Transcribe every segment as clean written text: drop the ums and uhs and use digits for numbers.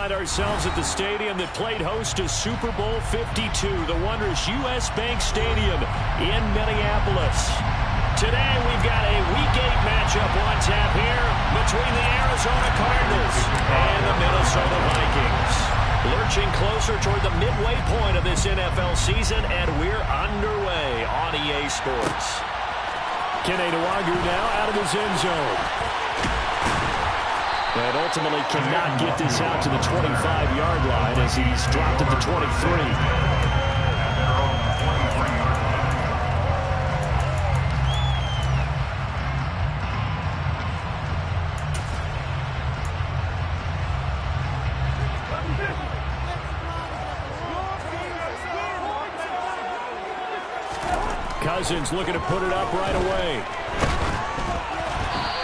find ourselves at the stadium that played host to Super Bowl 52, the wondrous U.S. Bank Stadium in Minneapolis. Today we've got a Week 8 matchup on tap here between the Arizona Cardinals and the Minnesota Vikings. Lurching closer toward the midway point of this NFL season, and we're underway on EA Sports. Kene Nwangwu now out of his end zone. And ultimately cannot get this out to the 25-yard line as he's dropped at the 23. Cousins looking to put it up right away.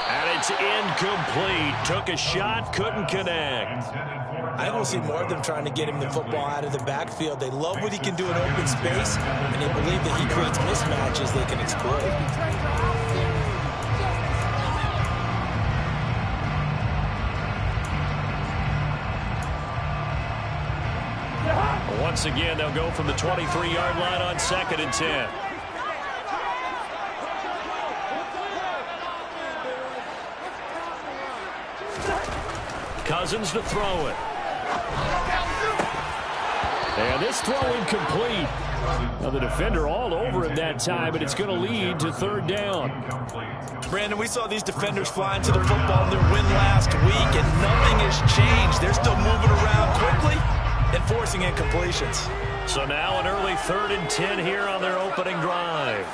And it's incomplete. Took a shot, couldn't connect. I will see more of them trying to get him the football out of the backfield. They love what he can do in open space, and they believe that he creates mismatches they can exploit. Once again, they'll go from the 23-yard line on 2nd and 10. Cousins to throw it. And this throw incomplete. Now the defender all over him that time, and it's going to lead to 3rd down. Brandon, we saw these defenders flying to the football in their win last week, and nothing has changed. They're still moving around quickly and forcing incompletions. So now an early 3rd and 10 here on their opening drive.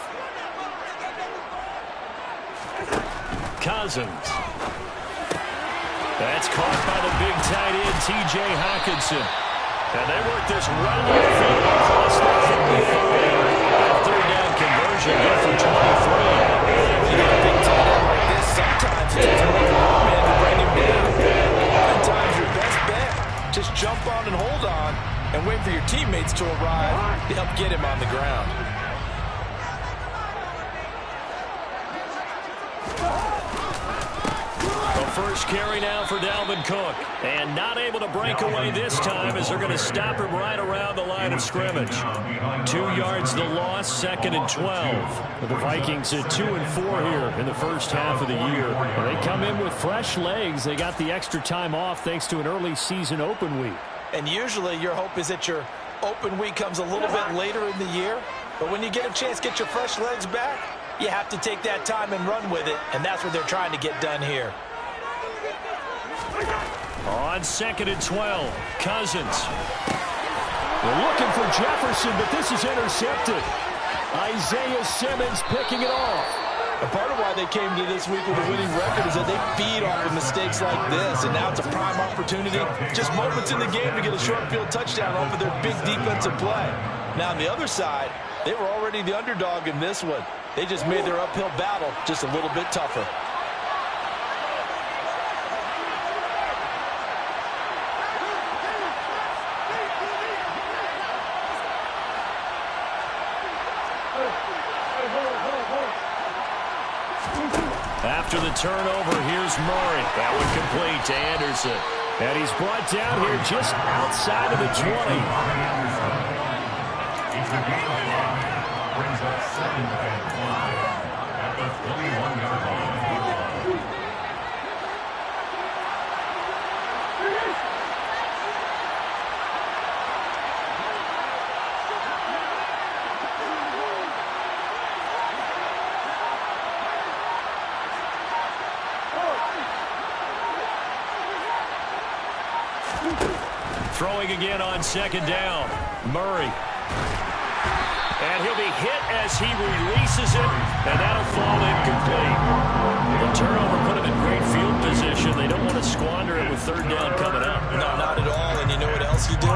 Cousins. That's caught by the big tight end, T.J. Hockenson. And they work this right on the field across the 55. That 3rd down conversion good for 23. When you get a big tight end like this, sometimes it's just more man to bring him down. Sometimes your best bet, just jump on and hold on and wait for your teammates to arrive to help get him on the ground. First carry now for Dalvin Cook. And not able to break away this time as they're going to stop him right around the line of scrimmage. 2 yards the loss, 2nd and 12. The Vikings at 2 and 4 here in the first half of the year. And they come in with fresh legs. They got the extra time off thanks to an early season open week. And usually your hope is that your open week comes a little bit later in the year. But when you get a chance to get your fresh legs back, you have to take that time and run with it. And that's what they're trying to get done here. On 2nd and 12, Cousins. They're looking for Jefferson, but this is intercepted. Isaiah Simmons picking it off. And part of why they came to this week with a winning record is that they feed off of mistakes like this, and now it's a prime opportunity. Just moments in the game to get a short field touchdown off of their big defensive play. Now on the other side, they were already the underdog in this one. They just made their uphill battle just a little bit tougher. After the turnover, here's Murray. That one complete to Anderson. And he's brought down here just outside of the 20. Brings up 2nd and 5 at the 31-yard line. Throwing again on 2nd down. Murray. And he'll be hit as he releases it, and that'll fall incomplete. The turnover put him in great field position. They don't want to squander it with 3rd down coming up. No, not at all. And you know what else you do?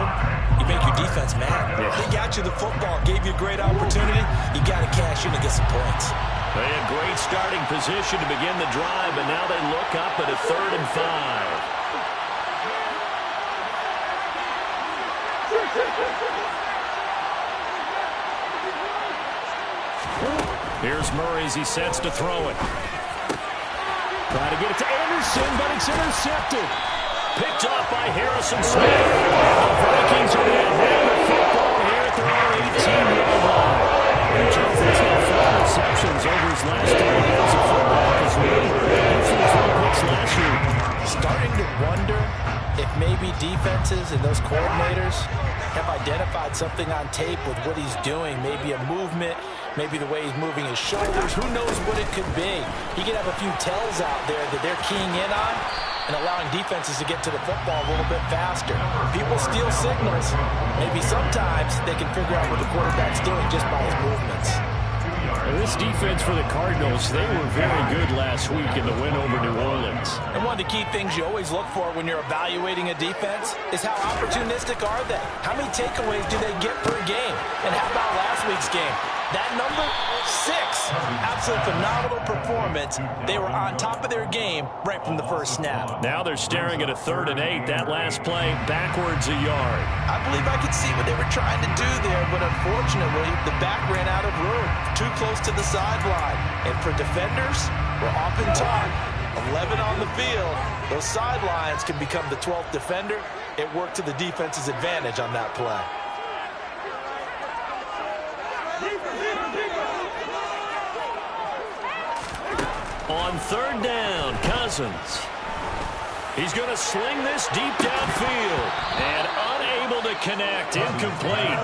You make your defense mad. Yeah. They got you the football, gave you a great opportunity. You got to cash in and get some points. They had great starting position to begin the drive, and now they look up at a 3rd and 5. Here's Murray as he sets to throw it. Trying to get it to Anderson, but it's intercepted. Picked off by Harrison Smith. And the Vikings are going to have the football here at their own 18-yard line. And Jonathan's got 4 receptions over his last 3 games of football because we threw 4 picks last year. Starting to wonder if maybe defenses and those coordinators have identified something on tape with what he's doing. Maybe a movement, maybe the way he's moving his shoulders. Who knows what it could be? He could have a few tells out there that they're keying in on and allowing defenses to get to the football a little bit faster. People steal signals. Maybe sometimes they can figure out what the quarterback's doing just by his movements. And this defense for the Cardinals, they were very good last week in the win over New Orleans. And one of the key things you always look for when you're evaluating a defense is how opportunistic are they? How many takeaways do they get per game? And how about last week's game? That number, 6. Absolute phenomenal performance. They were on top of their game right from the first snap. Now they're staring at a 3rd and 8. That last play, backwards a yard. I believe I could see what they were trying to do there, but unfortunately, the back ran out of room. Too close to the sideline. And for defenders, we're often taught 11 on the field. Those sidelines can become the 12th defender. It worked to the defense's advantage on that play. On 3rd down, Cousins. He's going to sling this deep downfield. And unable to connect. Incomplete.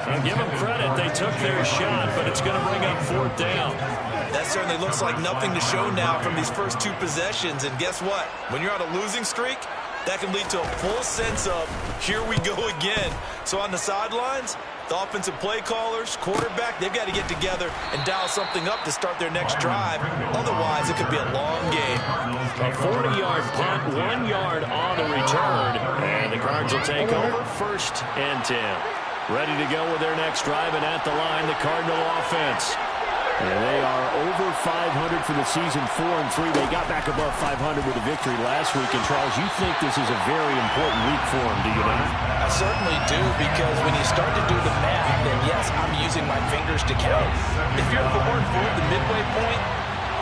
I'll give them credit. They took their shot, but it's going to bring up 4th down. That certainly looks like nothing to show now from these first 2 possessions. And guess what? When you're on a losing streak, that can lead to a full sense of, here we go again. So on the sidelines, the offensive play callers, quarterback, they've got to get together and dial something up to start their next drive. Otherwise, it could be a long game. A 40-yard punt, 1 yard on the return. And the Cards will take over 1st and 10. Ready to go with their next drive, and at the line, the Cardinal offense. And they are over 500 for the season, 4-3. They got back above 500 with a victory last week. And, Charles, you think this is a very important week for them, do you not? I certainly do, because when you start to do the math, then yes, I'm using my fingers to count. If you're forward for the midway point,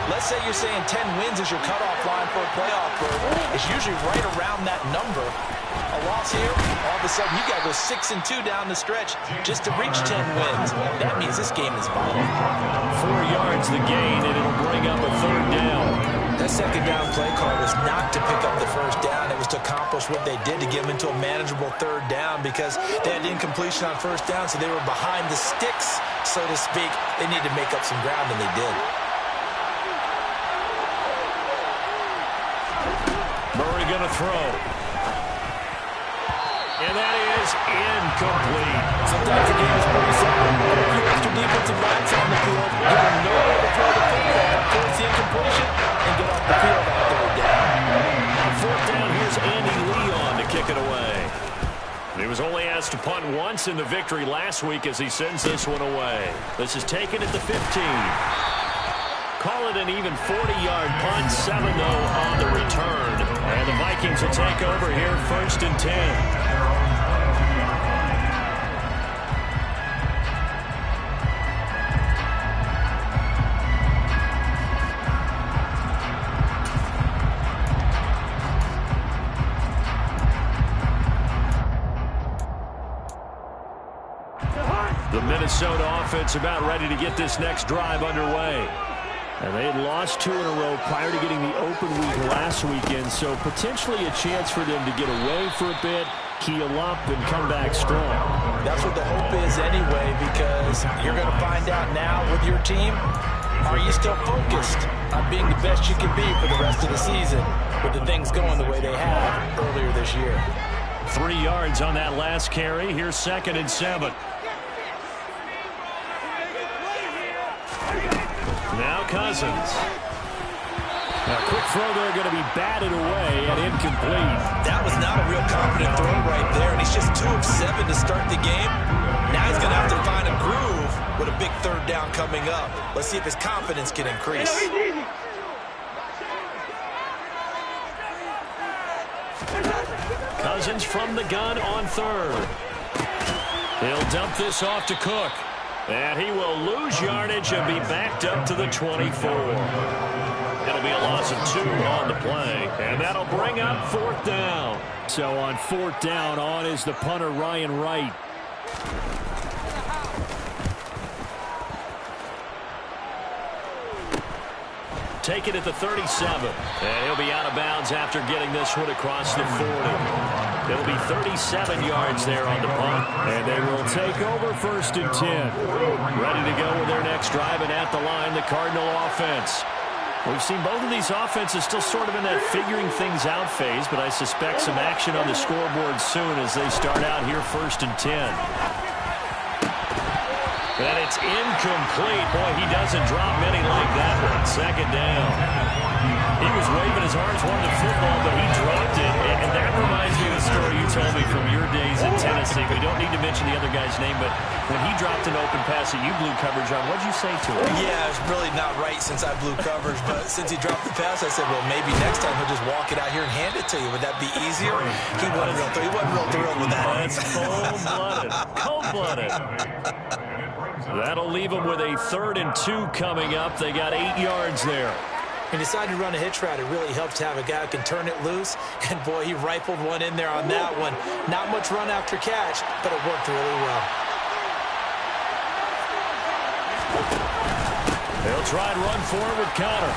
let's say you're saying 10 wins is your cutoff line for a playoff berth. It's usually right around that number. A loss here, all of a sudden you got to go 6-2 down the stretch just to reach 10 wins. That means this game is vital. 4 yards the gain, and it'll bring up a 3rd down. That 2nd down play call was not to pick up the 1st down. It was to accomplish what they did to get them into a manageable 3rd down, because they had incompletion on 1st down, so they were behind the sticks, so to speak. They needed to make up some ground, and they did. Murray going to throw. And that is incomplete. Sometimes the game is pretty simple. A few extra defensive backs on the field, give them nowhere to throw the football, force the incompletion, and get off the field on 3rd down. 4th down, here's Andy Leon to kick it away. He was only asked to punt once in the victory last week as he sends this one away. This is taken at the 15. Call it an even 40-yard punt, 7-0 on the return. And the Vikings will take over here, 1st and 10. The Minnesota offense about ready to get this next drive underway. And they had lost 2 in a row prior to getting the open week last weekend, so potentially a chance for them to get away for a bit, keel up, and come back strong. That's what the hope is anyway, because you're going to find out now with your team, are you still focused on being the best you can be for the rest of the season with the things going the way they have earlier this year? 3 yards on that last carry. Here's 2nd and 7. Now Cousins. A quick throw there going to be batted away and incomplete. That was not a real confident throw right there, and he's just 2 of 7 to start the game. Now he's going to have to find a groove with a big 3rd down coming up. Let's see if his confidence can increase. Cousins from the gun on 3rd. He'll dump this off to Cook. And he will lose yardage and be backed up to the 24. It'll be a loss loss of 2 on the play. And that'll bring up 4th down. So on 4th down, on is the punter, Ryan Wright. Take it at the 37. And he'll be out of bounds after getting this one across the 40. It'll be 37 yards there on the punt. And they will take over 1st and 10. Ready to go with their next drive, and at the line, the Cardinal offense. We've seen both of these offenses still sort of in that figuring things out phase, but I suspect some action on the scoreboard soon as they start out here 1st and 10. And it's incomplete. Boy, he doesn't drop many like that one. 2nd down. He was waving his arms, wanting the football, but he dropped it. And that reminds me of the story you told me from your days in Tennessee. We don't need to mention the other guy's name, but when he dropped an open pass that you blew coverage on, what did you say to him? Yeah, it's really not right since I blew coverage, but since he dropped the pass, I said, well, maybe next time he'll just walk it out here and hand it to you. Would that be easier? He wasn't real thrilled with that. That's cold-blooded. Cold-blooded. That'll leave them with a 3rd and 2 coming up. They got 8 yards there. He decided to run a hitch route. It really helps to have a guy who can turn it loose. And, boy, he rifled one in there on that one. Not much run after catch, but it worked really well. They'll try and run forward with Connor.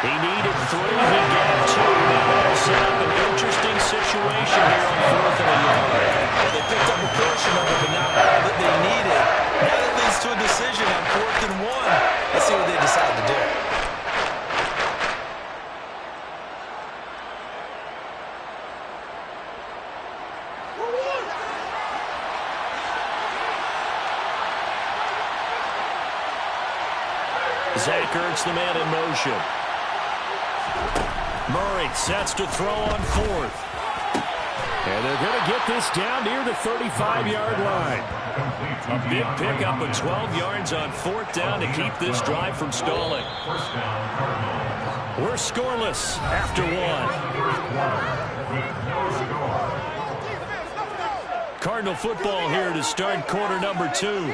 He needed 3. He got 2. Now that'll set up an interesting situation here on 4th and 1. They picked up a portion of it, but not all that they needed. Now that leads to a decision on 4th and 1. Let's see what they decide to do. Zach Ertz, the man in motion. Murray sets to throw on 4th. And they're going to get this down near the 35-yard line. A big pickup of 12 yards on 4th down to keep this drive from stalling. We're scoreless after 1. Cardinal football here to start quarter number 2,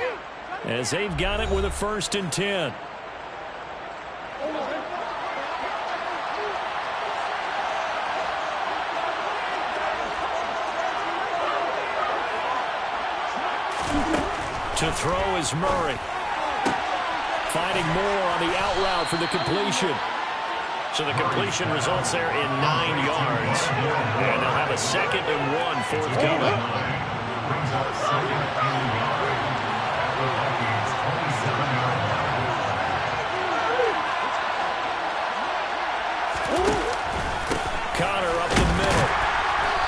as they've got it with a 1st and 10. To throw is Murray. Finding Moore on the out route for the completion. So the completion results there in 9 yards. And they'll have a 2nd and 1 forthcoming. Connor up the middle.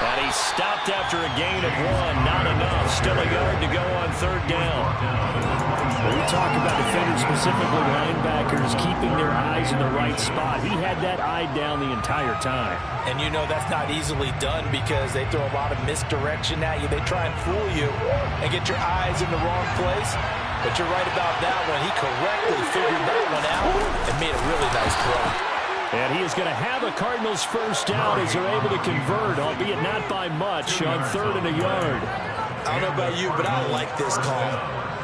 And he stopped after a gain of 1. Not enough. Still a yard to go on 3rd down. We talk about defenders, specifically linebackers, keeping their eyes in the right spot. He had that eye down the entire time. And you know that's not easily done because they throw a lot of misdirection at you. They try and fool you and get your eyes in the wrong place. But you're right about that one. He correctly figured that one out and made a really nice throw. And he is going to have a Cardinals 1st down as they're able to convert, albeit not by much, on 3rd and a yard. I don't know about you, but I like this call.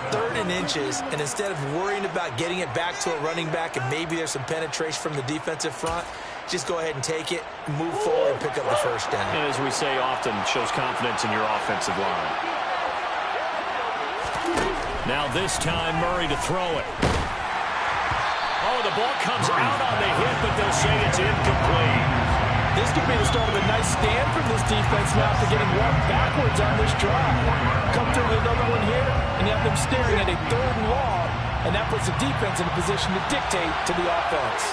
3rd and inches, and instead of worrying about getting it back to a running back and maybe there's some penetration from the defensive front, just go ahead and take it, move forward, and pick up the 1st down. And as we say often, shows confidence in your offensive line. Now this time, Murray to throw it. Oh, the ball comes out on the hit, but they'll say it's incomplete. This could be the start of a nice stand from this defense now after getting one backwards on this drive. Come through with another one here, and you have them staring at a 3rd and long, and that puts the defense in a position to dictate to the offense.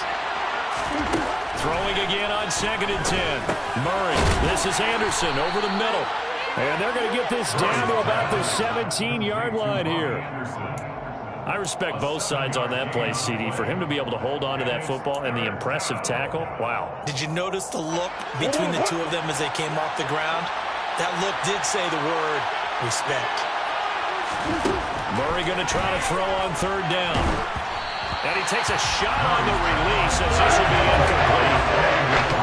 Throwing again on 2nd and 10. Murray, this is Anderson over the middle. And they're going to get this down to about the 17-yard line here. I respect both sides on that play, CD. For him to be able to hold on to that football and the impressive tackle, wow. Did you notice the look between the two of them as they came off the ground? That look did say the word respect. Murray going to try to throw on 3rd down. And he takes a shot on the release as this will be incomplete.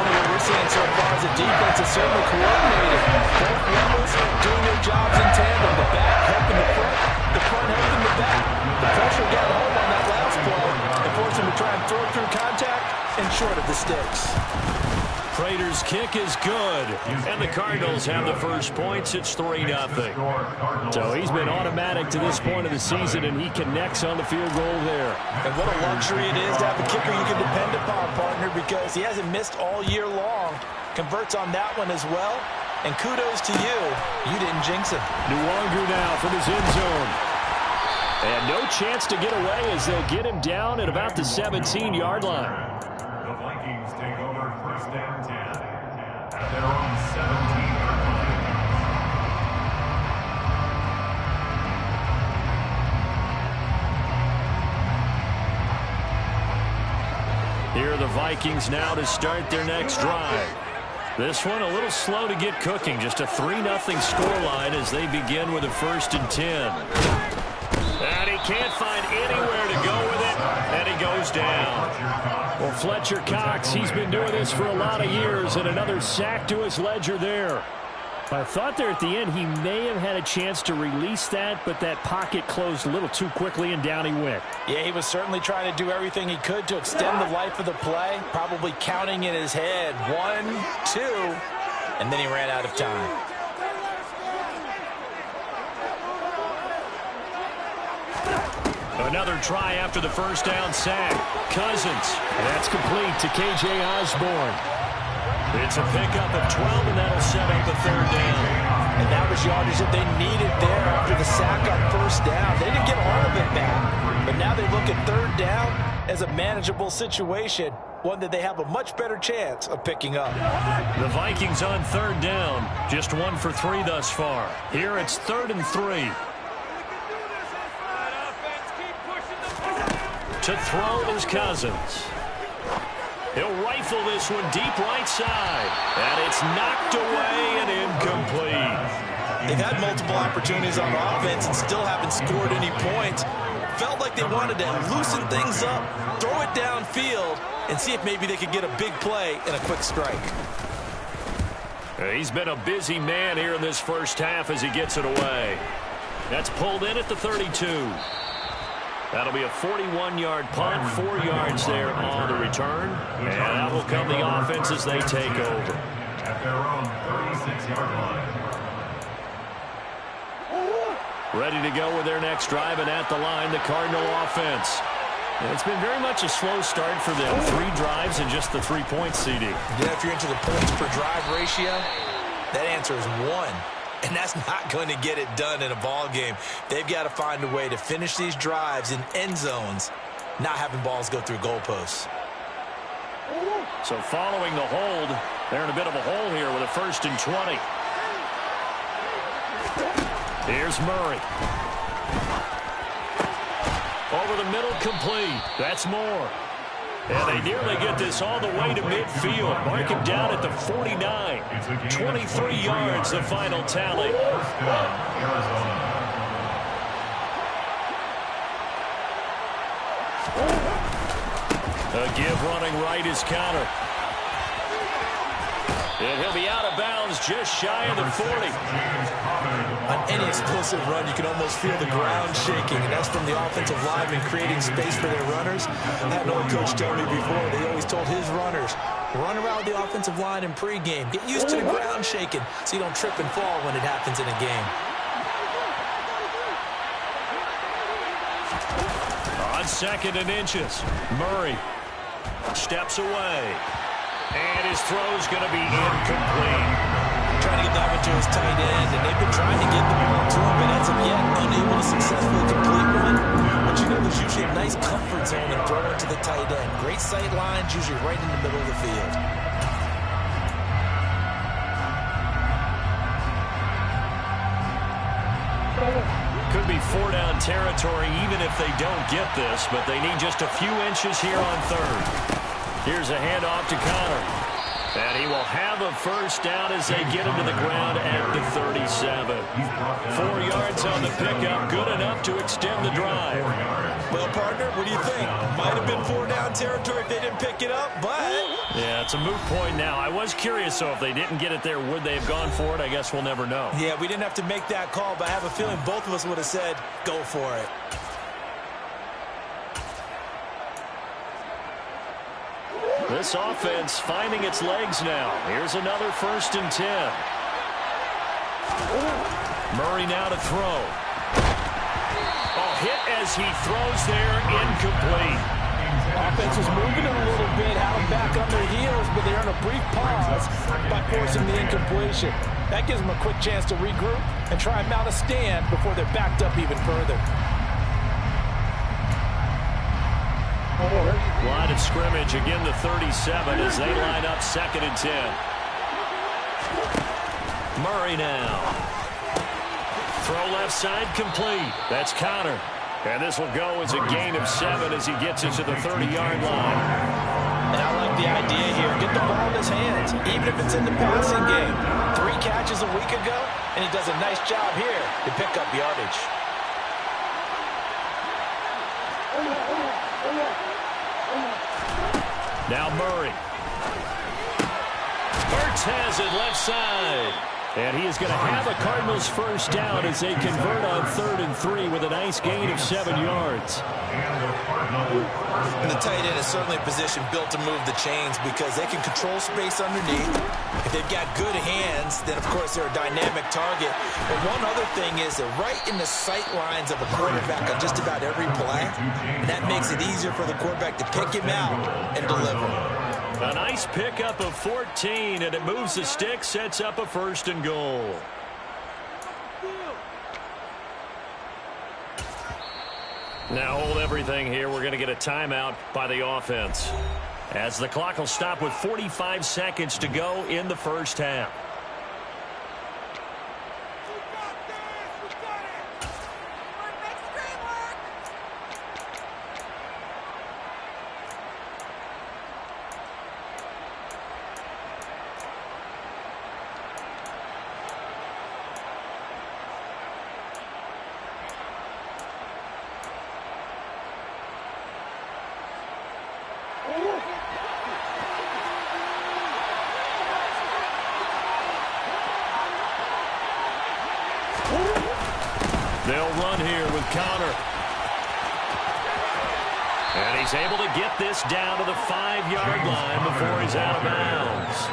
What we're seeing so far is the defense is certainly coordinated. Both levels doing their jobs in tandem. The back helping the front helping the back. The pressure got home on that last play and forced him to try and throw through contact. and short of the sticks. Prater's kick is good, and the Cardinals have the first points. It's 3-0. So he's been automatic to this point of the season, and he connects on the field goal there. And what a luxury it is to have a kicker you can depend upon, partner, because he hasn't missed all year long. Converts on that one as well, and kudos to you. You didn't jinx him. Nwangu now from his end zone. And no chance to get away as they'll get him down at about the 17-yard line. The Vikings take over first down 10 at their own 17-yard line. Here are the Vikings now to start their next drive. This one a little slow to get cooking. Just a 3-0 scoreline as they begin with a 1st and 10. And he can't find anywhere to go with it, and he goes down. Well, Fletcher Cox, he's been doing this for a lot of years, and another sack to his ledger there. I thought there at the end he may have had a chance to release that, but that pocket closed a little too quickly, and down he went. Yeah, he was certainly trying to do everything he could to extend the life of the play, probably counting in his head 1, 2, and then he ran out of time. Another try after the first down sack. Cousins. That's complete to K.J. Osborne. It's a pickup of 12, and that'll set up the 3rd down. And that was yardage that they needed there after the sack on 1st down. They didn't get all of it back, but now they look at 3rd down as a manageable situation, one that they have a much better chance of picking up. The Vikings on 3rd down, just 1 for 3 thus far. Here it's 3rd and 3. To throw is Cousins. He'll rifle this one deep right side. And it's knocked away and incomplete. They've had multiple opportunities on offense and still haven't scored any points. Felt like they wanted to loosen things up, throw it downfield, and see if maybe they could get a big play and a quick strike. He's been a busy man here in this first half as he gets it away. That's pulled in at the 32. That'll be a 41-yard punt, 4 yards there on the return. And that will come the offense as they take over. At their own 36-yard line. Ready to go with their next drive, and at the line, the Cardinal offense. And it's been very much a slow start for them. 3 drives and just the 3 points, CD. Yeah, if you're into the points per drive ratio, that answer is 1. And that's not going to get it done in a ball game. They've got to find a way to finish these drives in end zones, not having balls go through goalposts. So following the hold, they're in a bit of a hole here with a 1st and 20. Here's Murray. Over the middle, complete. That's Moore. And they nearly get this all the way to midfield. Mark him down at the 49. 23 yards, the final tally. A give running right is counter. And he'll be out of bounds just shy of the 40. On any explosive run, you can almost feel the ground shaking, and that's from the offensive linemen creating space for their runners. I had an old coach tell me before, they always told his runners, run around the offensive line in pregame. Get used to the ground shaking so you don't trip and fall when it happens in a game. On 2nd and inches, Murray steps away. And his throw's going to be incomplete. Trying to get that one to his tight end, and they've been trying to get the ball to him, but as of yet, unable to successfully complete one. But you know, there's usually a nice comfort zone in throwing to the tight end. Great sight lines, usually right in the middle of the field. Could be 4-down territory even if they don't get this, but they need just a few inches here on 3rd. Here's a handoff to Connor. And he will have a 1st down as they get him to the ground at the 37. 4 yards on the pickup, good enough to extend the drive. Well, partner, what do you think? Might have been 4-down territory if they didn't pick it up, but... Yeah, it's a moot point now. I was curious, so if they didn't get it there, would they have gone for it? I guess we'll never know. Yeah, we didn't have to make that call, but I have a feeling both of us would have said, go for it. This offense finding its legs now. Here's another 1st and 10. Murray now to throw. Oh, hit as he throws there, incomplete. Offense is moving a little bit, had them back on their heels, but they're in a brief pause by forcing the incompletion. That gives them a quick chance to regroup and try and mount a stand before they're backed up even further. Line of scrimmage, again the 37 as they line up 2nd and 10. Murray now. Throw left side complete. That's Connor. And this will go as a gain of 7 as he gets it to the 30-yard line. And I like the idea here. Get the ball in his hands, even if it's in the passing game. 3 catches a week ago, and he does a nice job here to pick up yardage. Now Murray. Hurts has it left side. And he is going to have a Cardinals 1st down as they convert on 3rd and 3 with a nice gain of 7 yards. And the tight end is certainly a position built to move the chains because they can control space underneath. If they've got good hands, then, of course, they're a dynamic target. But one other thing is they're right in the sight lines of a quarterback on just about every play. And that makes it easier for the quarterback to pick him out and deliver. A nice pickup of 14, and it moves the stick, sets up a 1st and goal. Now hold everything here. We're going to get a timeout by the offense, as the clock will stop with 45 seconds to go in the 1st half. They'll run here with Connor. And he's able to get this down to the 5-yard line before he's out of bounds.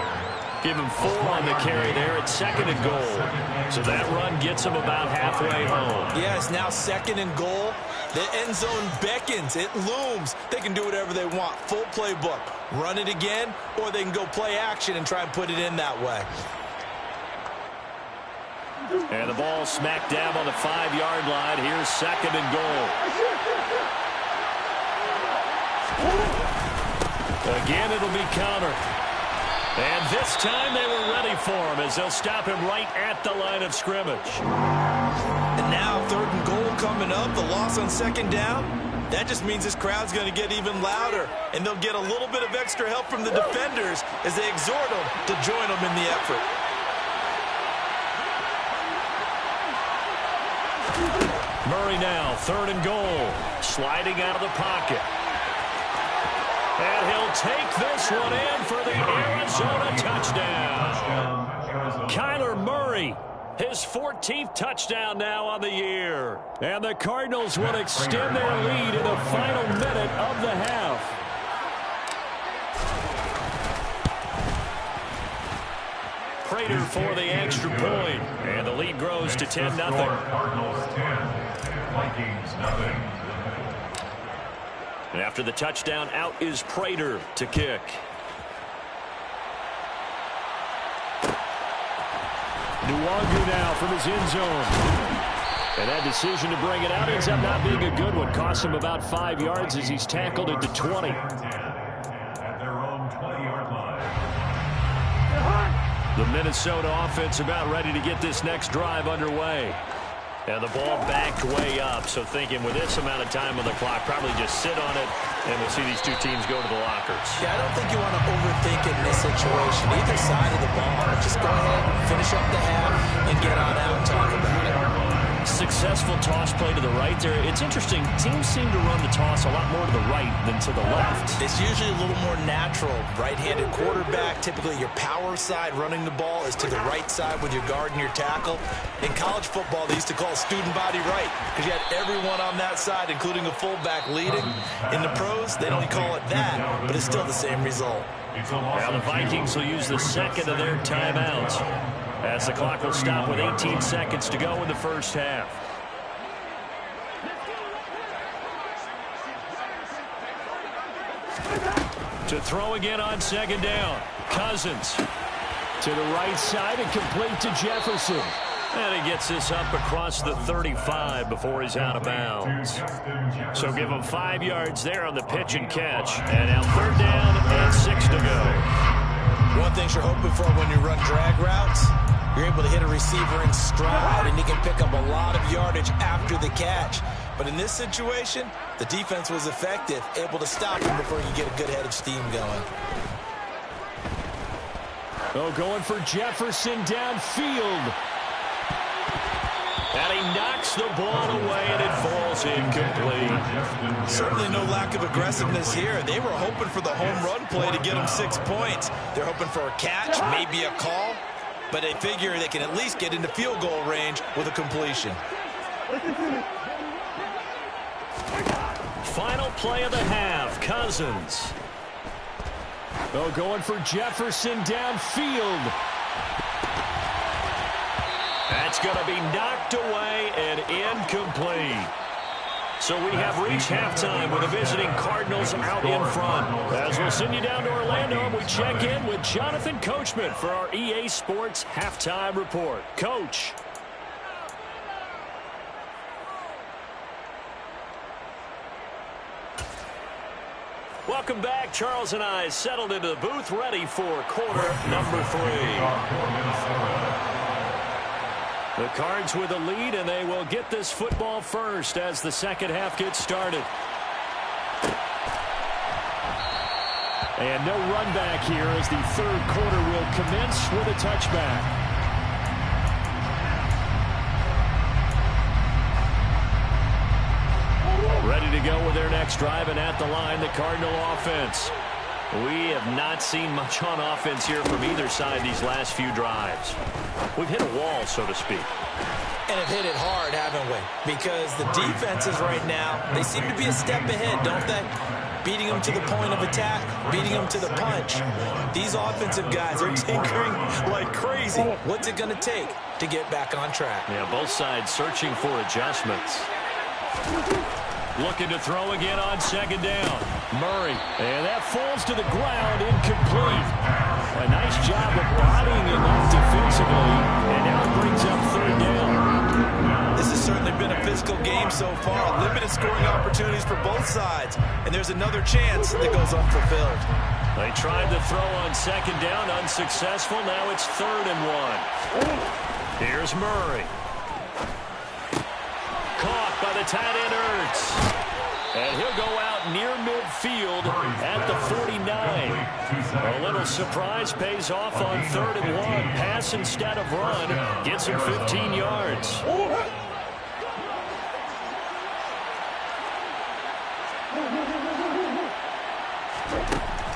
Give him 4 on the carry there at 2nd and goal. So that run gets him about halfway home. Yeah, it's now 2nd and goal. The end zone beckons. It looms. They can do whatever they want. Full playbook. Run it again, or they can go play action and try and put it in that way. And the ball smack dab on the 5-yard line. Here's 2nd and goal. Again, it'll be Connor. And this time they were ready for him as they'll stop him right at the line of scrimmage. And now 3rd and goal coming up. The loss on 2nd down. That just means this crowd's going to get even louder. And they'll get a little bit of extra help from the defenders as they exhort them to join them in the effort. Murray now, 3rd and goal. Sliding out of the pocket. And he'll take this one in for the Arizona touchdown. Kyler Murray, his 14th touchdown now on the year. And the Cardinals will extend their lead in the final minute of the half. Prater for the extra point. And the lead grows to 10-0. Cardinals 10, Vikings nothing. And after the touchdown, out is Prater to kick. Nwangu now from his end zone. And that decision to bring it out ends up not being a good one. Costs him about 5 yards as he's tackled at the 20. At their own 20-yard line. The Minnesota offense about ready to get this next drive underway. And the ball backed way up, so thinking with this amount of time on the clock, probably just sit on it, and we'll see these two teams go to the lockers. Yeah, I don't think you want to overthink it in this situation. Either side of the ball, just go ahead, finish up the half, and get on out and talk about it. successful toss play to the right there. It's interesting. Teams seem to run the toss a lot more to the right than to the left. It's usually a little more natural. Right-handed quarterback, typically your power side running the ball is to the right side with your guard and your tackle. In college football, they used to call student body right because you had everyone on that side, including a fullback leading. In the pros, they don't call it that, but it's still the same result. Now the Vikings will use the second of their timeouts as the clock will stop with 18 seconds to go in the first half. To throw again on second down. Cousins to the right side and complete to Jefferson. And he gets this up across the 35 before he's out of bounds. So give him 5 yards there on the pitch and catch. And now third down and 6 to go. One thing you're hoping for when you run drag routes, you're able to hit a receiver in stride, and he can pick up a lot of yardage after the catch. But in this situation, the defense was effective, able to stop him before you get a good head of steam going. Oh, going for Jefferson downfield. And he knocks the ball away, and it falls incomplete. Certainly no lack of aggressiveness here. They were hoping for the home run play to get them 6 points. They're hoping for a catch, maybe a call, but they figure they can at least get into field goal range with a completion. Final play of the half, Cousins. Oh, going for Jefferson downfield. That's going to be knocked away and incomplete. So we have reached halftime with the visiting Cardinals out in front. As we'll send you down to Orlando, and we check in with Jonathan Coachman for our EA Sports Halftime Report. Coach. Welcome back. Charles and I settled into the booth, ready for quarter number 3. The Cards with a lead, and they will get this football first as the second half gets started. And no run back here as the third quarter will commence with a touchback. Ready to go with their next drive, and at the line, the Cardinal offense. We have not seen much on offense here from either side these last few drives. We've hit a wall, so to speak. And have hit it hard, haven't we? Because the defenses right now, they seem to be a step ahead, don't they? Beating them to the point of attack, beating them to the punch. These offensive guys are tinkering like crazy. What's it going to take to get back on track? Yeah, both sides searching for adjustments. Looking to throw again on second down. Murray. And that falls to the ground, incomplete. A nice job of bodying him up defensively. And now it brings up third down. This has certainly been a physical game so far. Limited scoring opportunities for both sides. And there's another chance that goes unfulfilled. They tried to throw on second down, unsuccessful. Now it's 3rd and 1. Here's Murray. Caught by the tight end Ertz. And he'll go out near midfield at the 49. A little surprise pays off on 3rd and 1. Pass instead of run. Gets him 15 yards.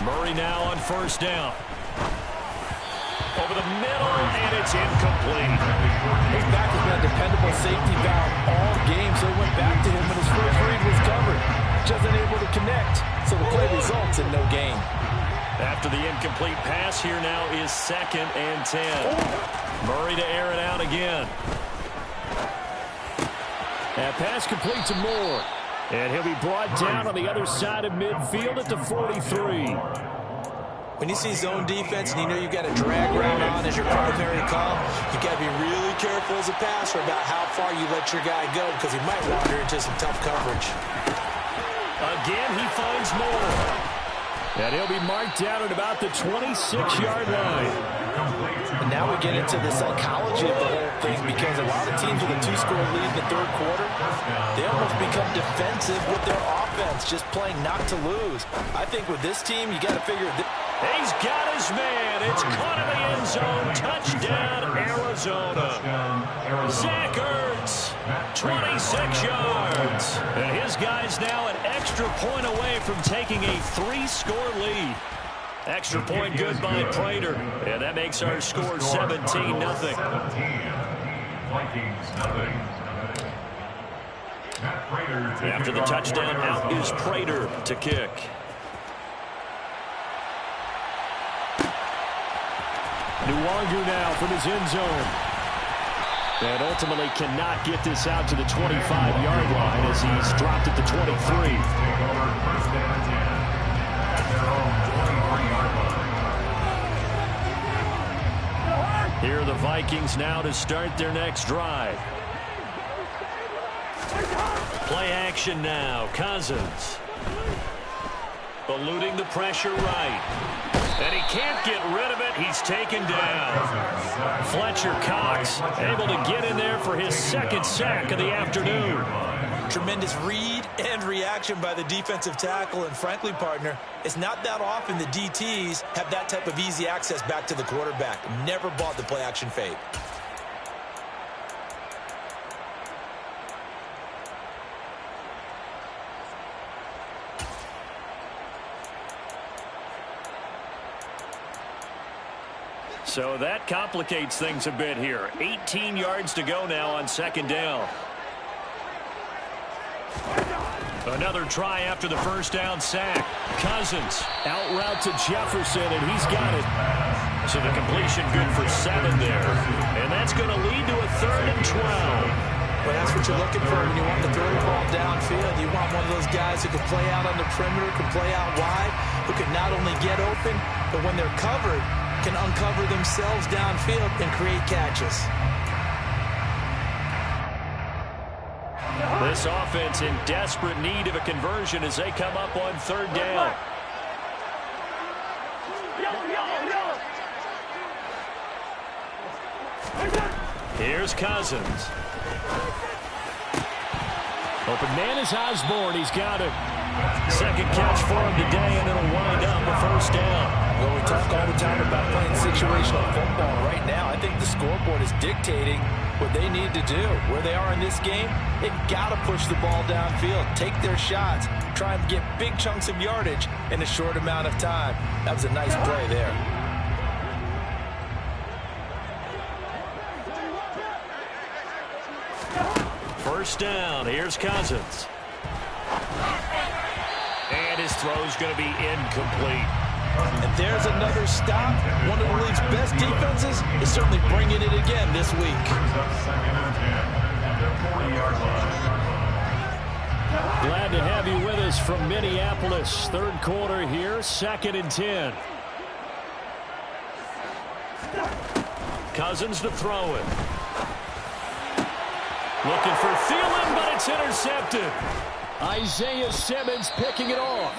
Murray now on first down. Over the middle, and it's incomplete. His back has been a dependable safety valve all game, so he went back to him when his first read was covered. Just unable to connect, so the play results in no gain. After the incomplete pass, here now is 2nd and 10. Murray to air it out again. That pass complete to Moore. And he'll be brought down on the other side of midfield at the 43. When you see zone defense and you know you've got a drag route on as your primary call, you've got to be really careful as a passer about how far you let your guy go because he might wander into some tough coverage. Again, he finds Moore. And he'll be marked down at about the 26-yard line. And now we get into the psychology of the whole thing because a lot of teams with a 2-score lead in the 3rd quarter, they almost become defensive with their offense, just playing not to lose. I think with this team, you got to figure He's got his man. It's caught in the end zone. Touchdown, Arizona. Zach Ertz, 26 yards. And his guy's now an extra point away from taking a 3-score lead. Extra point good by Prater. And that makes our score 17-0. After the touchdown, out is Prater to kick. Nuwangu now from his end zone. And ultimately cannot get this out to the 25-yard line as he's dropped at the 23. Here are the Vikings now to start their next drive. Play action now. Cousins. Eluding the pressure right. And he can't get rid of it. He's taken down. Fletcher Cox able to get in there for his second sack of the afternoon. Tremendous read and reaction by the defensive tackle. And frankly, partner, it's not that often the DTs have that type of easy access back to the quarterback. Never bought the play action fake. So that complicates things a bit here. 18 yards to go now on second down. Another try after the first down sack. Cousins out route to Jefferson, and he's got it. So the completion good for 7 there. And that's going to lead to a 3rd and 12. Well, that's what you're looking for when you want to throw the ball downfield. You want one of those guys who can play out on the perimeter, can play out wide, who can not only get open, but when they're covered, can uncover themselves downfield and create catches. This offense in desperate need of a conversion as they come up on 3rd down. Here's Cousins. Open man is Osborne. He's got it. Second catch for him today, and it'll wind up a 1st down. Well, we talk all the time about playing situational football. Right now, I think the scoreboard is dictating what they need to do. Where they are in this game, they've got to push the ball downfield, take their shots, try and get big chunks of yardage in a short amount of time. That was a nice play there. First down. Here's Cousins. And his throw's going to be incomplete. And there's another stop. One of the league's best defenses is certainly bringing it again this week. Glad to have you with us from Minneapolis. 3rd quarter here, 2nd and 10. Cousins to throw it. Looking for Thielen, but it's intercepted. Isaiah Simmons picking it off.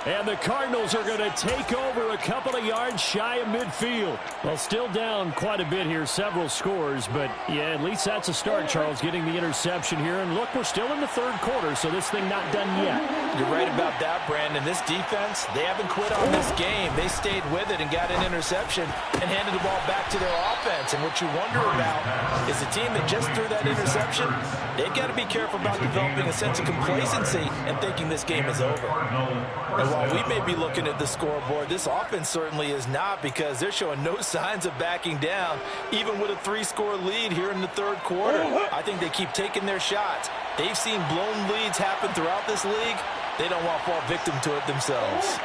And the Cardinals are going to take over a couple of yards shy of midfield. Well, still down quite a bit here, several scores. But, yeah, at least that's a start, Charles, getting the interception here. And, look, we're still in the 3rd quarter, so this thing not done yet. You're right about that, Brandon. This defense, they haven't quit on this game. They stayed with it and got an interception and handed the ball back to their offense. And what you wonder about is the team that just threw that interception, they've got to be careful about developing a sense of complacency and thinking this game is over. And while we may be looking at the scoreboard, this offense certainly is not, because they're showing no signs of backing down, even with a 3-score lead here in the 3rd quarter. I think they keep taking their shots. They've seen blown leads happen throughout this league. They don't want to fall victim to it themselves.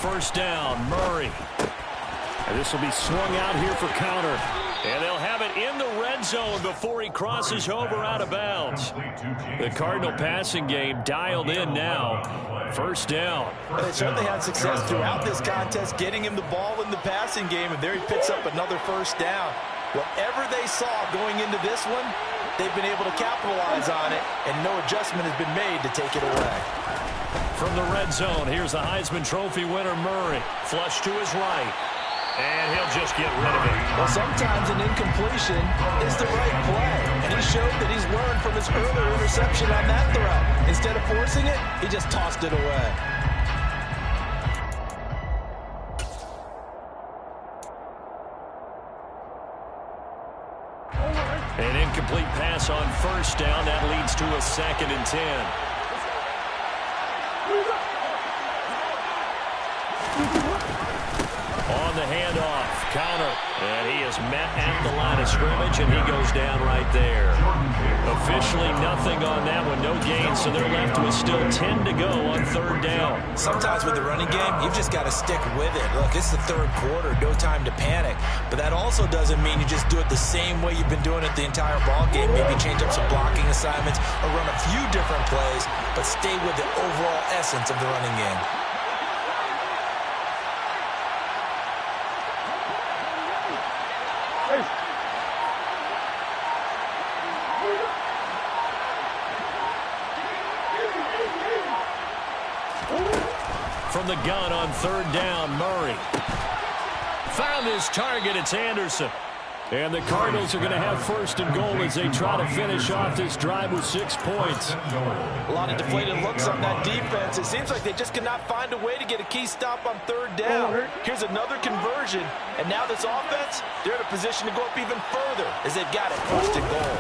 First down, Murray. And this will be swung out here for counter. And they'll have it in the red zone before he crosses over out of bounds. The Cardinal passing game dialed in now. First down. They certainly had success throughout this contest, getting him the ball in the passing game, and there he picks up another first down. Whatever they saw going into this one, they've been able to capitalize on it, and no adjustment has been made to take it away. From the red zone, here's the Heisman Trophy winner, Murray. Flush to his right. And he'll just get rid of it. Well, sometimes an incompletion is the right play. And he showed that he's learned from his earlier interception on that throw. Instead of forcing it, he just tossed it away. An incomplete pass on first down. That leads to a 2nd and 10. On the handoff, counter. And he is met at the line of scrimmage, and he goes down right there. Officially nothing on that one, no gain, so they're left with still 10 to go on 3rd down. Sometimes with the running game, you've just got to stick with it. Look, it's the 3rd quarter, no time to panic. But that also doesn't mean you just do it the same way you've been doing it the entire ball game. Maybe change up some blocking assignments or run a few different plays, but stay with the overall essence of the running game. From the gun on 3rd down, Murray. Found his target, it's Anderson. And the Cardinals are going to have 1st and goal as they try to finish off this drive with 6 points. A lot of deflated looks on that defense. It seems like they just cannot find a way to get a key stop on 3rd down. Here's another conversion, and now this offense, they're in a position to go up even further as they've got it 1st and goal.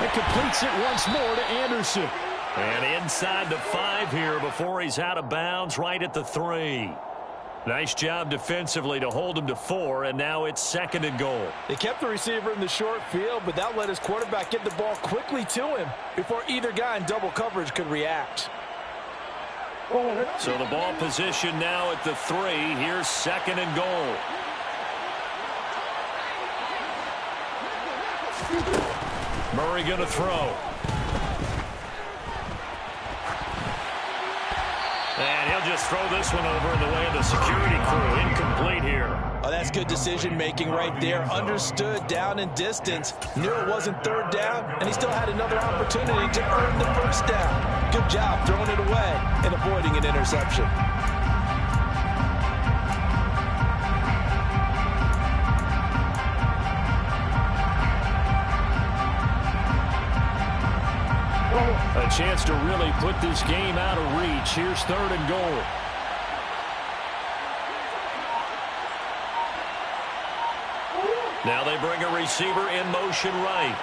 It completes it once more to Anderson. And inside the 5 here before he's out of bounds right at the 3. Nice job defensively to hold him to 4, and now it's 2nd and goal. They kept the receiver in the short field, but that let his quarterback get the ball quickly to him before either guy in double coverage could react. So the ball position now at the 3. Here's 2nd and goal. Murray going to throw. And he'll just throw this one over in the way of the security crew. Incomplete here. Oh, that's good decision-making right there. Understood down and distance. Knew it wasn't 3rd down, and he still had another opportunity to earn the 1st down. Good job throwing it away and avoiding an interception. A chance to really put this game out of reach. Here's 3rd and goal. Now they bring a receiver in motion right.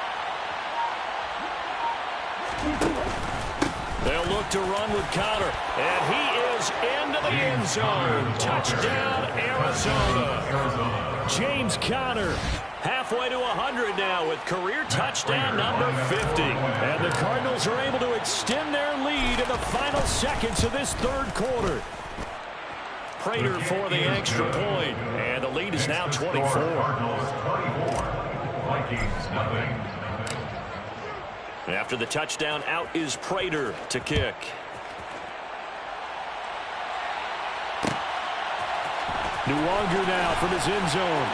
They'll look to run with Conner. And he is into the end zone. Touchdown, Arizona. James Conner. Halfway to 100 now with career touchdown number 50. And the Cardinals are able to extend their lead in the final seconds of this 3rd quarter. Prater for the extra point. And the lead is now 24. After the touchdown, out is Prater to kick. Nuwanger now from his end zone.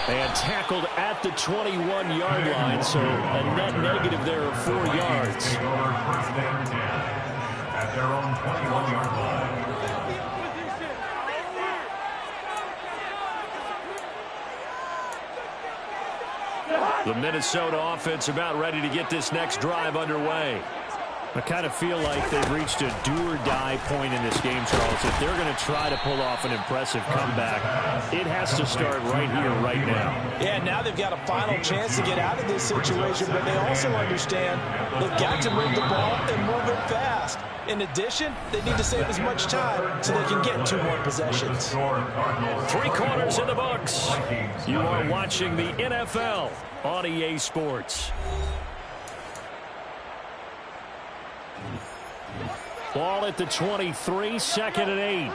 And tackled at the 21-yard line, so a net negative there of 4 yards. At their own 21-yard line. The Minnesota offense about ready to get this next drive underway. I kind of feel like they've reached a do-or-die point in this game, Charles. If they're going to try to pull off an impressive comeback, it has to start right here, right now. Yeah, now they've got a final chance to get out of this situation, but they also understand they've got to move the ball and move it fast. In addition, they need to save as much time so they can get 2 more possessions. 3 quarters in the books. You are watching the NFL on EA Sports. Ball at the 23, 2nd and 8.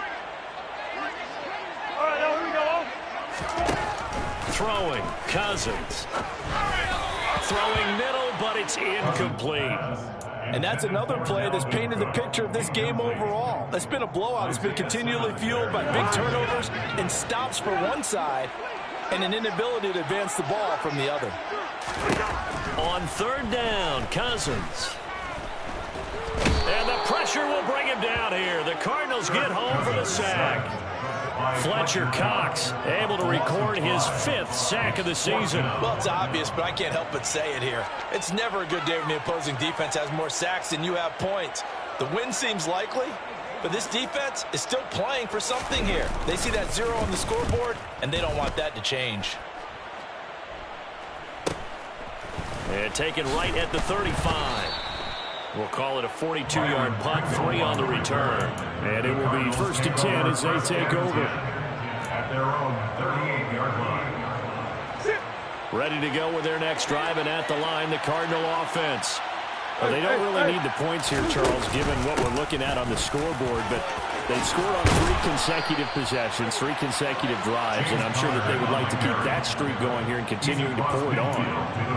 All right, now here we go. Throwing, Cousins. Throwing middle, but it's incomplete. And that's another play that's painted the picture of this game overall. It's been a blowout. It's been continually fueled by big turnovers and stops for one side and an inability to advance the ball from the other. On 3rd down, Cousins. And the pressure will bring him down here. The Cardinals get home for the sack. Fletcher Cox able to record his 5th sack of the season. Well, it's obvious, but I can't help but say it here. It's never a good day when the opposing defense has more sacks than you have points. The win seems likely, but this defense is still playing for something here. They see that 0 on the scoreboard, and they don't want that to change. And taken right at the 35. We'll call it a 42-yard punt, 3 on the return. And it will be 1st and 10 as they take over. At their own 38-yard line. Ready to go with their next drive, and at the line, the Cardinal offense. Well, they don't really need the points here, Charles, given what we're looking at on the scoreboard, but they scored on 3 consecutive possessions, 3 consecutive drives, and I'm sure that they would like to keep that streak going here and continuing to pour it on.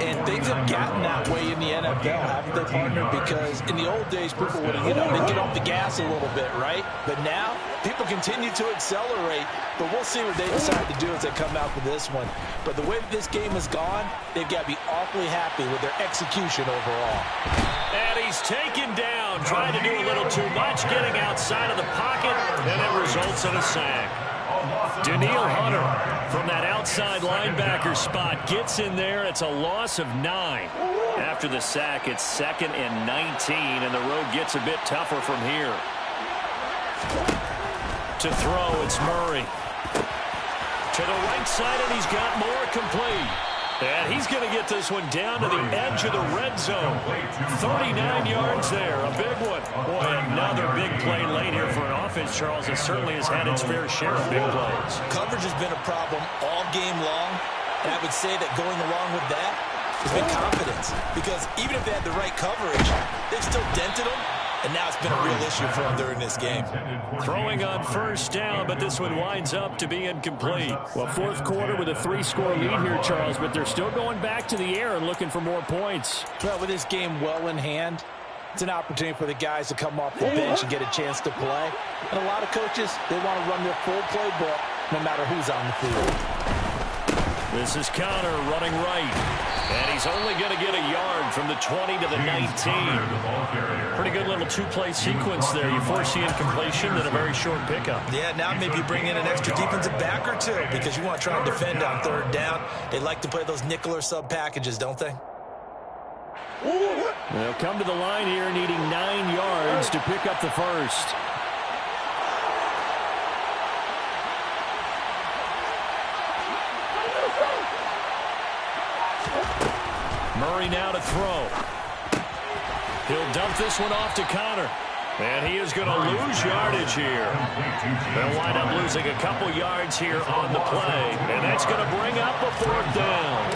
And things have gotten that way in the NFL, haven't they, partner? Because in the old days, people would, they'd get off the gas a little bit, right? But now, people continue to accelerate, but we'll see what they decide to do as they come out with this one. But the way that this game has gone, they've got to be awfully happy with their execution overall. And he's taken down, trying to do a little too much, getting outside of the pocket, and it results in a sack. Danielle Hunter from that outside linebacker spot gets in there. It's a loss of 9. After the sack, it's 2nd and 19, and the road gets a bit tougher from here. To throw, it's Murray. To the right side, and he's got more complete. And he's going to get this one down to the edge of the red zone. 39 yards there, a big one. Boy, another big play late here for an offense, Charles, that certainly has had its fair share of big plays. Coverage has been a problem all game long, and I would say that going along with that has been confidence. Because even if they had the right coverage, they've still dented them. And now it's been a real issue for him during this game. Throwing on 1st down, but this one winds up to be incomplete. Well, 4th quarter with a 3-score lead here, Charles, but they're still going back to the air and looking for more points. Well, with this game well in hand, it's an opportunity for the guys to come off the bench and get a chance to play. And a lot of coaches, they want to run their full playbook no matter who's on the field. This is Connor running right. And he's only going to get a yard from the 20 to the 19. Pretty good little 2-play sequence there. You force the incompletion, then a very short pickup. Yeah, now maybe bring in an extra defensive back or 2 because you want to try and defend on 3rd down. They like to play those nickel or sub packages, don't they? They'll come to the line here needing 9 yards to pick up the 1st. Murray now to throw. He'll dump this one off to Connor. And he is going to lose yardage here. They'll wind up losing a couple yards here on the play. And that's going to bring up a 4th down.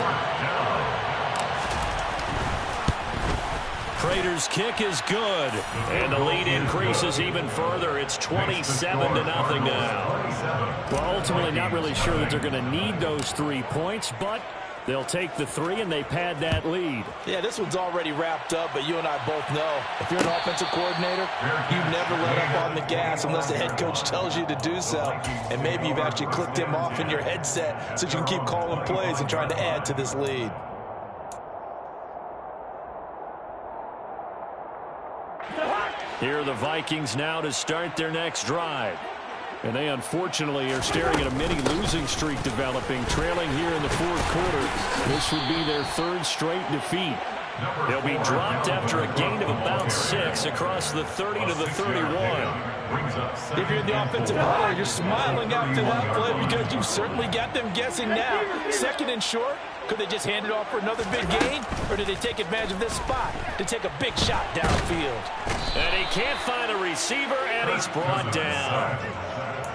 Prater's kick is good. And the lead increases even further. It's 27-0 now. Well, ultimately not really sure that they're going to need those 3 points, but they'll take the 3 and they pad that lead. Yeah, this one's already wrapped up, but you and I both know if you're an offensive coordinator, you never let up on the gas unless the head coach tells you to do so. And maybe you've actually clicked him off in your headset so you can keep calling plays and trying to add to this lead. Here are the Vikings now to start their next drive. And they unfortunately are staring at a mini losing streak developing, trailing here in the 4th quarter. This would be their 3rd straight defeat. They'll be dropped after a gain of about 6 across the 30 to the 31. If you're in the offensive huddle, you're smiling after that play because you've certainly got them guessing now. 2nd and short. Could they just hand it off for another big gain? Or did they take advantage of this spot to take a big shot downfield? And he can't find a receiver, and he's brought down.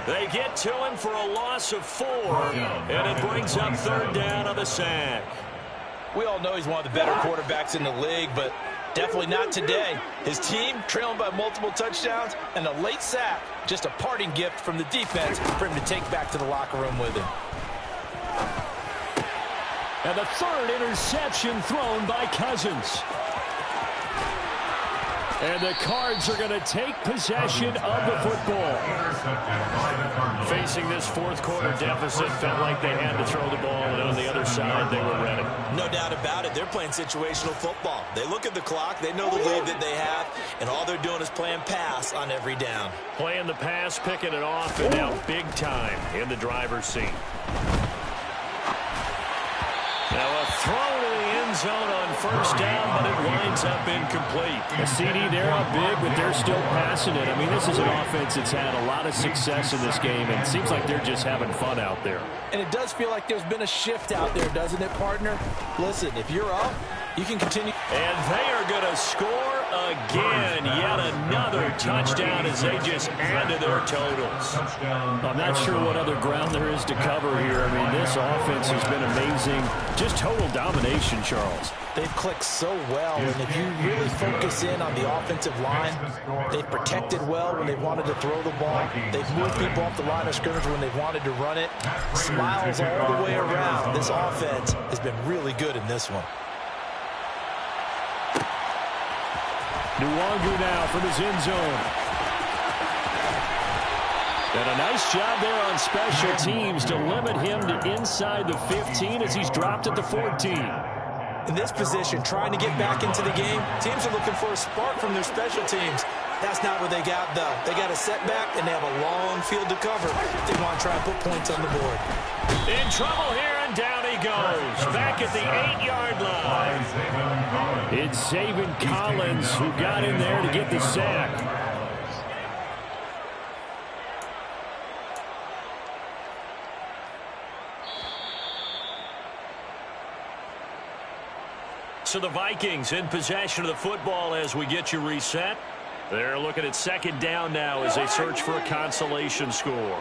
They get to him for a loss of 4, and it brings up 3rd down on the sack. We all know he's one of the better quarterbacks in the league, but definitely not today. His team trailing by multiple touchdowns, and a late sack, just a parting gift from the defense for him to take back to the locker room with him. And the 3rd interception thrown by Cousins. And the Cards are going to take possession of the football. Facing this fourth quarter deficit, felt like they had to throw the ball, and on the other side, they were ready. No doubt about it. They're playing situational football. They look at the clock, they know the lead that they have, and all they're doing is playing pass on every down. Playing the pass, picking it off, and now big time in the driver's seat. Now a throw to the end zone on first down, but it winds up incomplete. The CD, they're up big, but they're still passing it. I mean, this is an offense that's had a lot of success in this game, and it seems like they're just having fun out there. And it does feel like there's been a shift out there, doesn't it, partner? Listen, if you're up, you can continue. And they are going to score again. Yet another touchdown as they just add to their totals. I'm not sure what other ground there is to cover here. I mean, this offense has been amazing. Just total domination, Charles. They've clicked so well, and if you really focus in on the offensive line, they've protected well when they wanted to throw the ball. They've moved people off the line of scrimmage when they've wanted to run it. Smiles all the way around. This offense has been really good in this one. Nwangu now from his end zone. And a nice job there on special teams to limit him to inside the 15 as he's dropped at the 14. In this position, trying to get back into the game, teams are looking for a spark from their special teams. That's not what they got, though. They got a setback, and they have a long field to cover if they want to try and put points on the board. In trouble here, and down he goes. Back at the 8-yard line. It's Zaven Collins who got in there to get the sack. So the Vikings in possession of the football as we get you reset. They're looking at second down now as they search for a consolation score.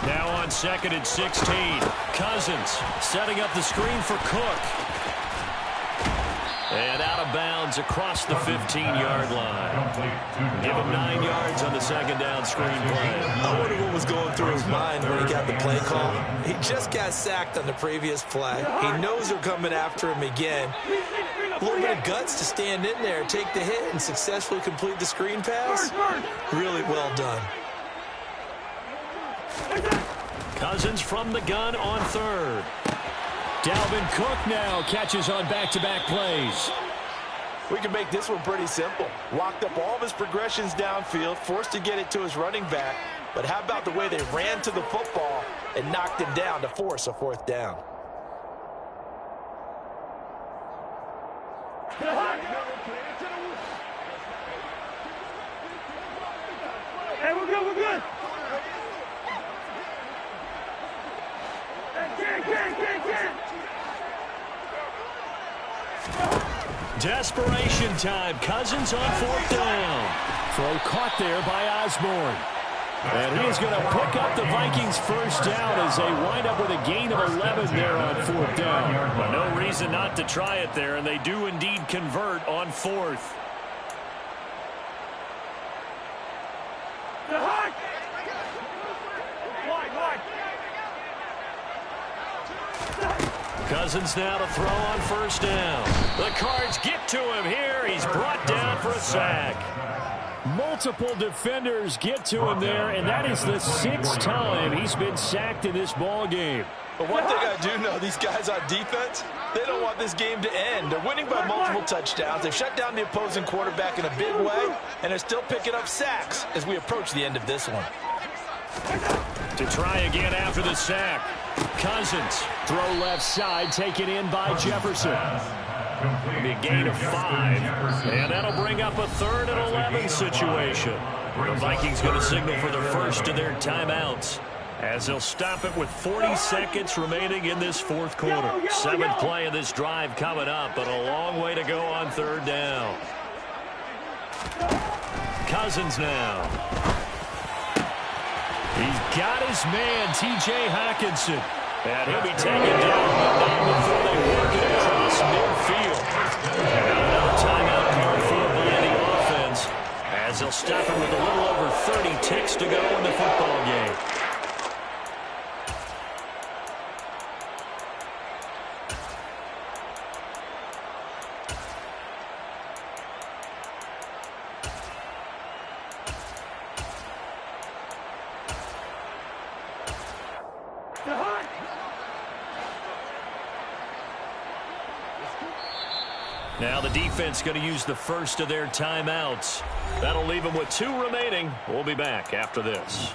Now on second and 16. Cousins setting up the screen for Cook. And out of bounds across the 15-yard line. Give him 9 yards on the second down screen play. I wonder what was going through his mind when he got the play call. He just got sacked on the previous play. He knows they're coming after him again. A little bit of guts to stand in there, take the hit, and successfully complete the screen pass. Really well done. Cousins from the gun on third. Dalvin Cook now catches on back-to-back plays. We can make this one pretty simple. Walked up all of his progressions downfield, forced to get it to his running back. But how about the way they ran to the football and knocked him down to force a fourth down? Hey, we're good, we're good. Desperation time. Cousins on fourth down. Throw caught there by Osborne. And he is going to pick up the Vikings first down as they wind up with a gain of 11 there on fourth down. But no reason not to try it there, and they do indeed convert on fourth. Cousins now to throw on first down. The Cards get to him here. He's brought down for a sack. Multiple defenders get to him there, and that is the 6th time he's been sacked in this ball game. But one thing I do know, these guys on defense, they don't want this game to end. They're winning by multiple touchdowns. They've shut down the opposing quarterback in a big way, and they're still picking up sacks as we approach the end of this one. To try again after the sack. Cousins. Throw left side, taken in by Jefferson. Big gain of 5. And that'll bring up a 3rd and 11 situation. The Vikings going to signal for the first of their timeouts, as they'll stop it with 40 seconds remaining in this fourth quarter. 7th play of this drive coming up, but a long way to go on third down. Cousins now. He's got his man, T.J. Hockenson. And he'll be taken down, but not before they work it across midfield. And another timeout call for by the offense, as they'll stop him with a little over 30 ticks to go in the football game. Now the defense going to use the first of their timeouts. That'll leave them with 2 remaining. We'll be back after this.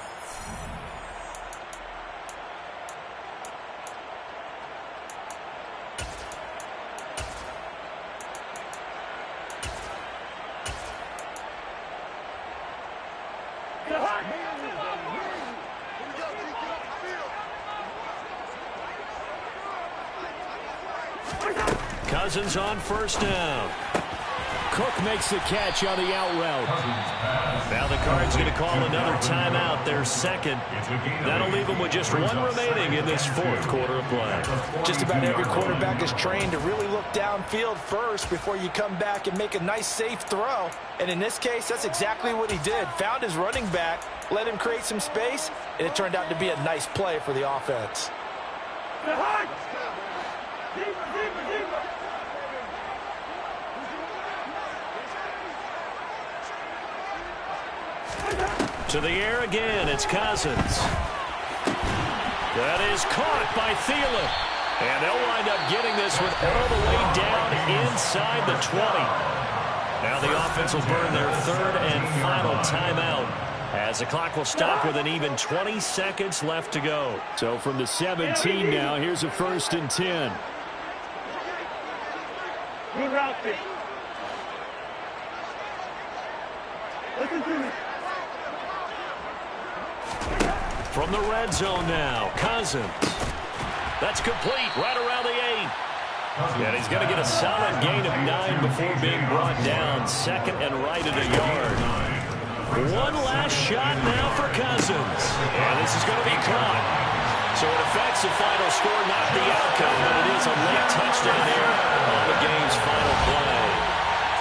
Cousins on first down. Cook makes the catch on the out route. Now the Cards going to call another timeout, their second. That'll leave them with just 1 remaining in this 4th quarter of play. Just about every quarterback is trained to really look downfield first before you come back and make a nice, safe throw. And in this case, that's exactly what he did. Found his running back, let him create some space, and it turned out to be a nice play for the offense. To the air again, it's Cousins. That is caught by Thielen. And they'll wind up getting this one all the way down inside the 20. Now the offense will burn their 3rd and final timeout, as the clock will stop with an even 20 seconds left to go. So from the 17 now, here's a 1st and 10. Good route pick. Listen to me. From the red zone now, Cousins. That's complete right around the 8. And he's going to get a solid gain of 9 before being brought down. 2nd and right at a yard. One last shot now for Cousins. And this is going to be caught. So it affects the final score, not the outcome, but it is a late touchdown here on the game's final play.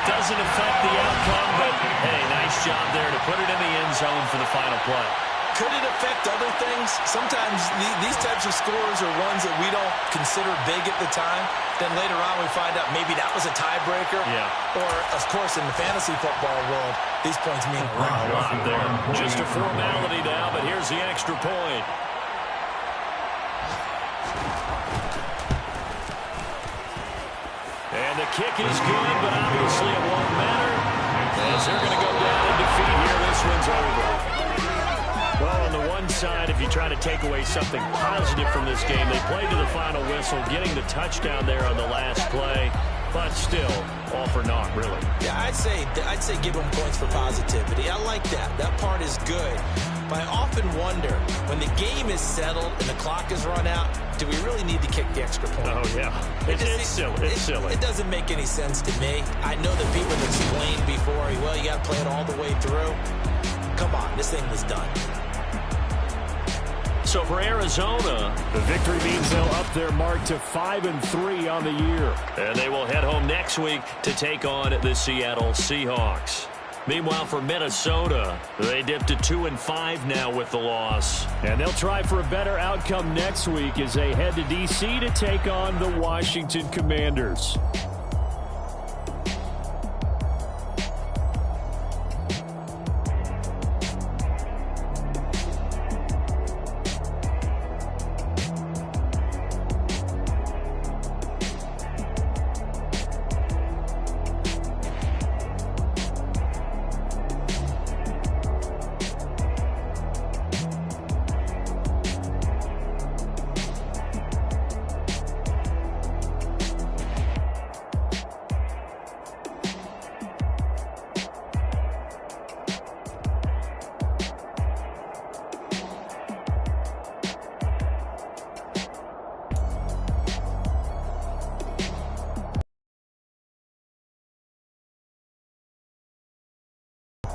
Doesn't affect the outcome, but hey, nice job there to put it in the end zone for the final play. Could it affect other things? Sometimes these types of scores are ones that we don't consider big at the time. Then later on we find out maybe that was a tiebreaker. Yeah. Or, of course, in the fantasy football world, these points mean a lot. A lot there. Just a formality now, but here's the extra point. And the kick is good, but obviously it won't matter, as they're going to go down in defeat here. This one's over. Well, on the one side, if you try to take away something positive from this game, they played to the final whistle, getting the touchdown there on the last play, but still, all for naught, really. Yeah, I'd say give them points for positivity. I like that. That part is good. But I often wonder, when the game is settled and the clock is run out, do we really need to kick the extra point? Oh, yeah. It's silly. It's silly. It doesn't make any sense to me. I know that people have explained before, well, you got to play it all the way through. Come on, this thing was done. So for Arizona, the victory means they'll up their mark to 5-3 on the year. And they will head home next week to take on the Seattle Seahawks. Meanwhile, for Minnesota, they dipped to 2-5 now with the loss. And they'll try for a better outcome next week as they head to D.C. to take on the Washington Commanders.